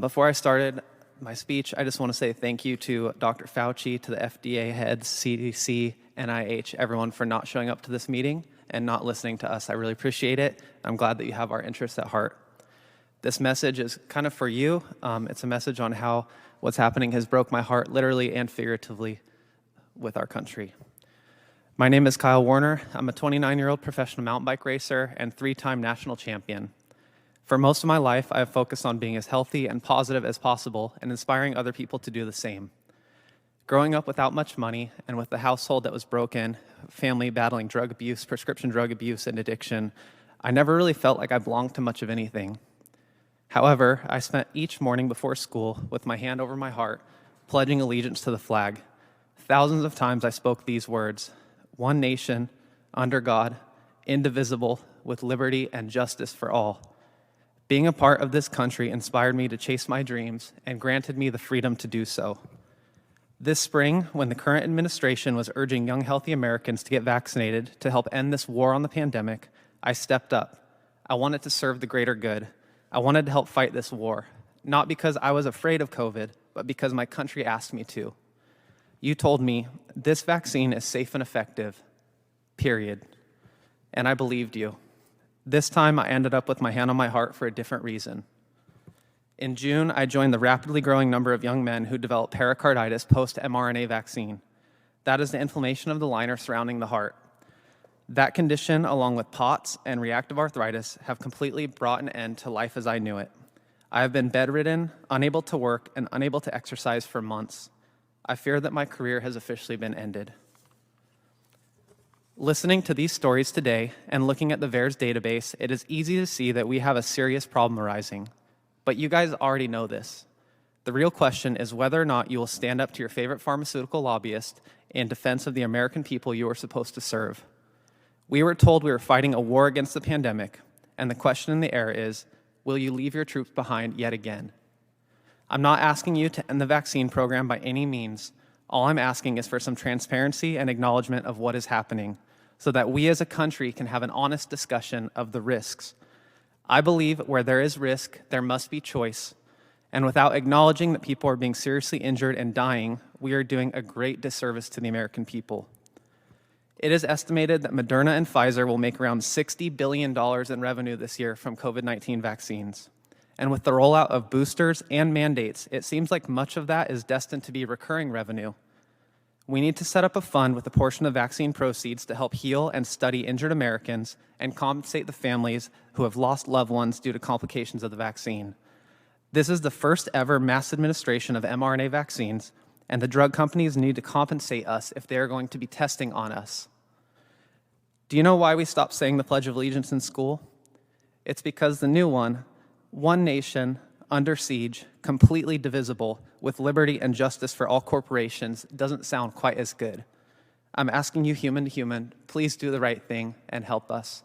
Before I started my speech, I just want to say thank you to Dr. Fauci, to the FDA heads, CDC, NIH, everyone for not showing up to this meeting and not listening to us. I really appreciate it. I'm glad that you have our interests at heart. This message is kind of for you. It's a message on how what's happening has broke my heart literally and figuratively with our country. My name is Kyle Warner. I'm a 29-year-old professional mountain bike racer and 3-time national champion. For most of my life, I have focused on being as healthy and positive as possible and inspiring other people to do the same. Growing up without much money and with a household that was broken, family battling drug abuse, prescription drug abuse, and addiction, I never really felt like I belonged to much of anything. However, I spent each morning before school with my hand over my heart, pledging allegiance to the flag. Thousands of times I spoke these words: one nation, under God, indivisible, with liberty and justice for all. Being a part of this country inspired me to chase my dreams and granted me the freedom to do so. This spring, when the current administration was urging young, healthy Americans to get vaccinated to help end this war on the pandemic, I stepped up. I wanted to serve the greater good. I wanted to help fight this war, not because I was afraid of COVID, but because my country asked me to. You told me, this vaccine is safe and effective, period. And I believed you. This time, I ended up with my hand on my heart for a different reason. In June, I joined the rapidly growing number of young men who develop pericarditis post-mRNA vaccine. That is the inflammation of the liner surrounding the heart. That condition, along with POTS and reactive arthritis, have completely brought an end to life as I knew it. I have been bedridden, unable to work, and unable to exercise for months. I fear that my career has officially been ended. Listening to these stories today and looking at the VAERS database, it is easy to see that we have a serious problem arising. But you guys already know this. The real question is whether or not you will stand up to your favorite pharmaceutical lobbyist in defense of the American people you are supposed to serve. We were told we were fighting a war against the pandemic, and the question in the air is, will you leave your troops behind yet again? I'm not asking you to end the vaccine program by any means. All I'm asking is for some transparency and acknowledgement of what is happening, so that we as a country can have an honest discussion of the risks. I believe where there is risk, there must be choice. And without acknowledging that people are being seriously injured and dying, we are doing a great disservice to the American people. It is estimated that Moderna and Pfizer will make around $60 billion in revenue this year from COVID-19 vaccines. And with the rollout of boosters and mandates, it seems like much of that is destined to be recurring revenue. We need to set up a fund with a portion of vaccine proceeds to help heal and study injured Americans and compensate the families who have lost loved ones due to complications of the vaccine. This is the first ever mass administration of mRNA vaccines, and the drug companies need to compensate us if they are going to be testing on us. Do you know why we stopped saying the Pledge of Allegiance in school? It's because the new one nation, under siege, completely divisible, with liberty and justice for all corporations, doesn't sound quite as good. I'm asking you, human to human, please do the right thing and help us.